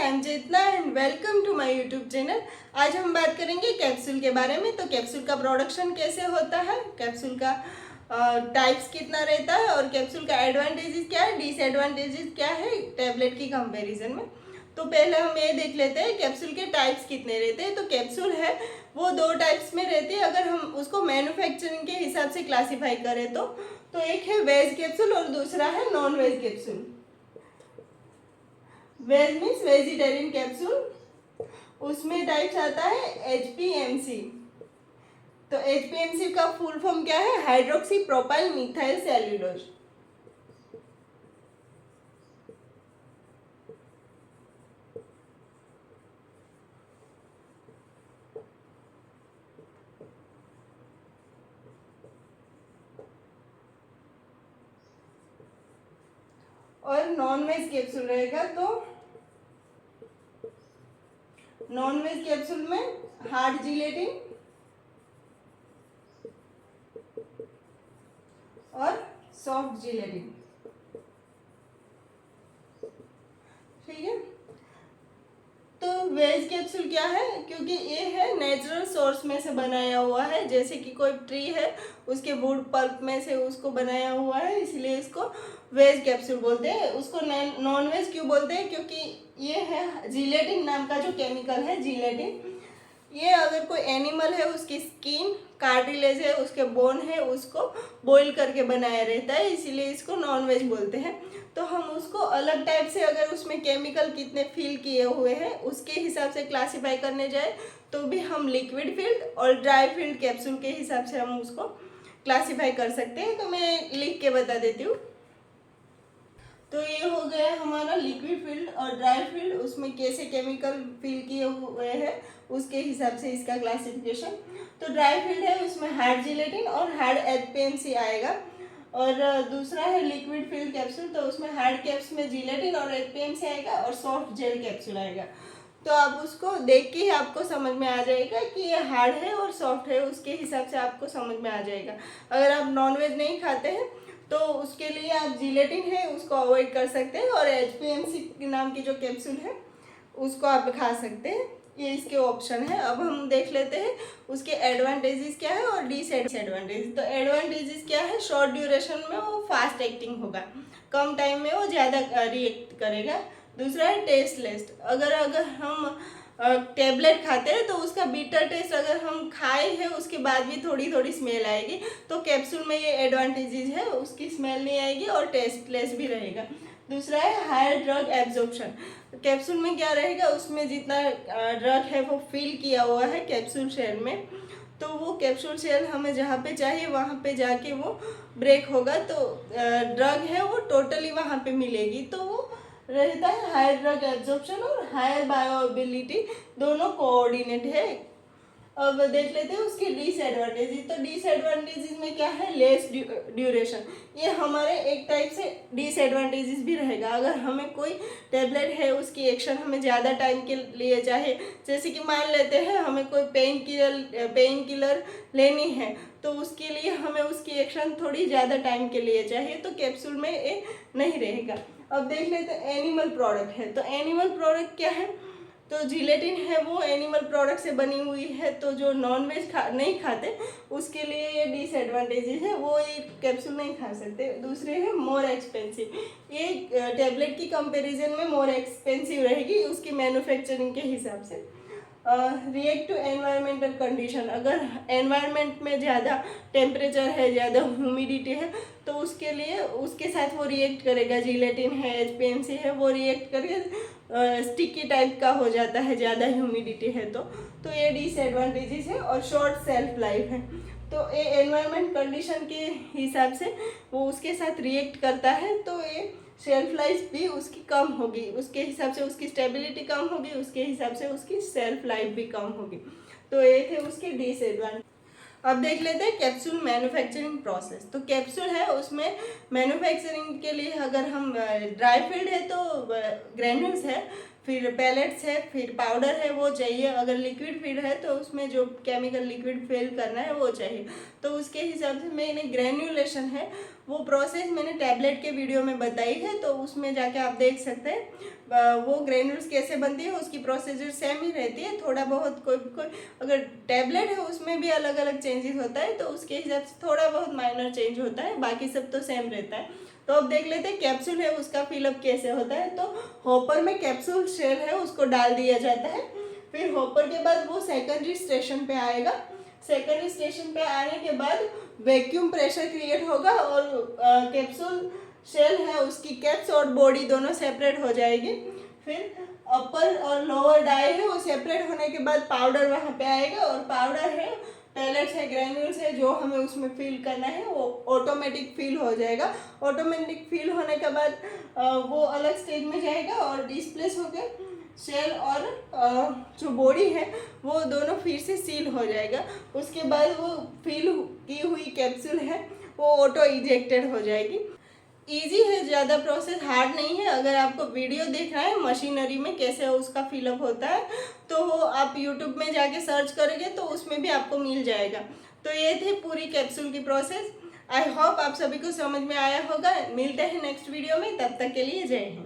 I am Chetna and welcome to my YouTube channel. आज हम बात करेंगे कैप्सूल के बारे में। तो कैप्सूल का प्रोडक्शन कैसे होता है, कैप्सूल का टाइप्स कितना रहता है और कैप्सूल का एडवांटेजेस क्या है, डिसएडवांटेजेस क्या है टैबलेट की कंपैरिजन में। तो पहले हम ये देख लेते हैं कैप्सूल के टाइप्स कितने रहते हैं। तो कैप्सूल है वो दो टाइप्स में रहती है। अगर हम उसको मैन्युफैक्चरिंग के हिसाब से क्लासीफाई करें तो एक है वेज कैप्सूल और दूसरा है non veg capsule. Veg means vegetarian capsule, उसमें टाइप्स आता है HPMC। तो HPMC का फुल फॉर्म क्या है, हाइड्रोक्सी प्रोपाइल मिथाइल सेल्यूलोज। और नॉन वेज कैप्सूल रहेगा तो नॉन वेज कैप्सूल में हार्ड जिलेटिन और सॉफ्ट जिलेटिन। ठीक है। तो वेज कैप्सूल क्या है, क्योंकि ये है नेचुरल सोर्स में से बनाया हुआ है, जैसे कि कोई ट्री है उसके वुड पल्प में से उसको बनाया हुआ है, इसलिए इसको वेज कैप्सूल बोलते हैं। उसको नॉन वेज क्यों बोलते हैं, क्योंकि ये है जिलेटिन नाम का जो केमिकल है जिलेटिन, ये अगर कोई एनिमल है उसकी स्किन कार्टिलेज है उसके बोन है उसको बॉईल करके बनाया रहता है, इसीलिए इसको नॉन वेज बोलते हैं। तो हम उसको अलग टाइप से अगर उसमें केमिकल कितने फिल किए हुए हैं उसके हिसाब से क्लासीफाई करने जाए तो भी हम लिक्विड फील्ड और ड्राई फील्ड कैप्सूल के हिसाब से हम उसको क्लासीफाई कर सकते हैं। तो मैं लिख के बता देती हूँ। तो ये हो गया हमारा लिक्विड फील्ड और ड्राई फील्ड, उसमें कैसे केमिकल फिल किए हुए हैं उसके हिसाब से इसका क्लासिफिकेशन। तो ड्राई फील्ड है उसमें हार्ड जिलेटिन और हार्ड HPMC आएगा। और दूसरा है लिक्विड फील्ड कैप्सूल, तो उसमें हार्ड कैप्स में जिलेटिन और HPMC आएगा और सॉफ्ट जेल कैप्सूल आएगा। तो आप उसको देख के ही आपको समझ में आ जाएगा कि ये हार्ड है और सॉफ्ट है, उसके हिसाब से आपको समझ में आ जाएगा। अगर आप नॉनवेज नहीं खाते हैं तो उसके लिए आप जिलेटिन है उसको अवॉइड कर सकते हैं और HPMC नाम की जो कैप्सूल है उसको आप खा सकते हैं। ये इसके ऑप्शन है। अब हम देख लेते हैं उसके एडवांटेजेस क्या है और डिसएडवांटेजेस। तो एडवांटेजेस क्या है, शॉर्ट ड्यूरेशन में वो फास्ट एक्टिंग होगा, कम टाइम में वो ज़्यादा रिएक्ट करेगा। दूसरा है टेस्टलेस। अगर हम टेबलेट खाते हैं तो उसका बीटर टेस्ट अगर हम खाए हैं उसके बाद भी थोड़ी थोड़ी स्मेल आएगी, तो कैप्सूल में ये एडवांटेजेस है, उसकी स्मेल नहीं आएगी और टेस्टलेस भी रहेगा। दूसरा है हायर ड्रग एब्जॉर्प्शन। कैप्सूल में क्या रहेगा, उसमें जितना ड्रग है वो फिल किया हुआ है कैप्सूल शेल में, तो वो कैप्सूल शेल हमें जहाँ पे चाहिए वहाँ पे जाके वो ब्रेक होगा, तो ड्रग है वो टोटली वहाँ पे मिलेगी। तो वो रहता है हायर ड्रग एब्जॉर्प्शन और हायर बायोअवेलेबिलिटी, दोनों कोऑर्डिनेट है। अब देख लेते हैं उसके डिसएडवांटेजेस। तो डिसएडवांटेजेस में क्या है, लेस ड्यूरेशन। ये हमारे एक टाइप से डिसएडवांटेजेस भी रहेगा। अगर हमें कोई टेबलेट है उसकी एक्शन हमें ज़्यादा टाइम के लिए चाहे, जैसे कि मान लेते हैं हमें कोई पेन किलर लेनी है तो उसके लिए हमें उसकी एक्शन थोड़ी ज़्यादा टाइम के लिए चाहिए, तो कैप्सूल में ये नहीं रहेगा। अब देख लेते हैं एनिमल प्रोडक्ट है। तो एनिमल प्रोडक्ट क्या है, तो जिलेटिन है वो एनिमल प्रोडक्ट से बनी हुई है, तो जो नॉन वेज नहीं खाते उसके लिए ये डिसएडवांटेजेस है, वो ये कैप्सूल नहीं खा सकते। दूसरे है मोर एक्सपेंसिव। ये टेबलेट की कंपैरिजन में मोर एक्सपेंसिव रहेगी उसकी मैन्युफैक्चरिंग के हिसाब से। React to environmental condition. अगर एनवायरनमेंट में ज़्यादा टेम्परेचर है, ज़्यादा ह्यूमिडिटी है, तो उसके लिए उसके साथ वो रिएक्ट करेगा। जिलेटिन है HPMC है वो रिएक्ट करके स्टिकी टाइप का हो जाता है ज़्यादा ह्यूमिडिटी है तो ये डिसएडवांटेजेस है। और शॉर्ट सेल्फ लाइफ है, तो ये एनवायरनमेंट कंडीशन के हिसाब से वो उसके साथ रिएक्ट करता है, तो ये शेल्फ लाइफ भी उसकी कम होगी, उसके हिसाब से उसकी स्टेबिलिटी कम होगी, उसके हिसाब से उसकी शेल्फ लाइफ भी कम होगी। तो ये थे उसके डिसएडवांटेज। अब देख लेते हैं कैप्सूल मैन्युफैक्चरिंग प्रोसेस। तो कैप्सूल है उसमें मैन्युफैक्चरिंग के लिए अगर हम ड्राई फील्ड है तो ग्रेन्यूल्स है, फिर पैलेट्स है, फिर पाउडर है वो चाहिए। अगर लिक्विड फीड है तो उसमें जो केमिकल लिक्विड फिल करना है वो चाहिए। तो उसके हिसाब से मैंने ग्रेन्यूलेशन है वो प्रोसेस मैंने टैबलेट के वीडियो में बताई है, तो उसमें जाके आप देख सकते हैं। वो ग्रेन्यूल्स कैसे बनती है उसकी प्रोसीजर सेम ही रहती है। थोड़ा बहुत कोई अगर टैबलेट है उसमें भी अलग अलग चेंजेस होता है, तो उसके हिसाब से थोड़ा बहुत माइनर चेंज होता है, बाकी सब तो सेम रहता है। तो अब देख लेते हैं कैप्सूल है उसका फिलअप कैसे होता है। तो हॉपर में कैप्सूल शेल है उसको डाल दिया जाता है, फिर हॉपर के बाद वो सेकेंडरी स्टेशन पे आएगा। सेकेंडरी स्टेशन पे आने के बाद वैक्यूम प्रेशर क्रिएट होगा और कैप्सूल शेल है उसकी कैप्स और बॉडी दोनों सेपरेट हो जाएगी। फिर अपर और लोअर डाई है वो सेपरेट होने के बाद पाउडर वहाँ पे आएगा, और पाउडर है पैलेट्स है ग्रैन्यूल्स है जो हमें उसमें फिल करना है वो ऑटोमेटिक फिल हो जाएगा। ऑटोमेटिक फिल होने के बाद वो अलग स्टेज में जाएगा और डिस्प्लेस होकर शेल और जो बॉडी है वो दोनों फिर से सील हो जाएगा। उसके बाद वो फिल की हुई कैप्सूल है वो ऑटो इजेक्टेड हो जाएगी। इजी है, ज़्यादा प्रोसेस हार्ड नहीं है। अगर आपको वीडियो देखना है मशीनरी में कैसे उसका फिलअप होता है तो वो आप यूट्यूब में जाके सर्च करोगे तो उसमें भी आपको मिल जाएगा। तो ये थी पूरी कैप्सूल की प्रोसेस। आई होप आप सभी को समझ में आया होगा। मिलते हैं नेक्स्ट वीडियो में, तब तक के लिए जय हिंद।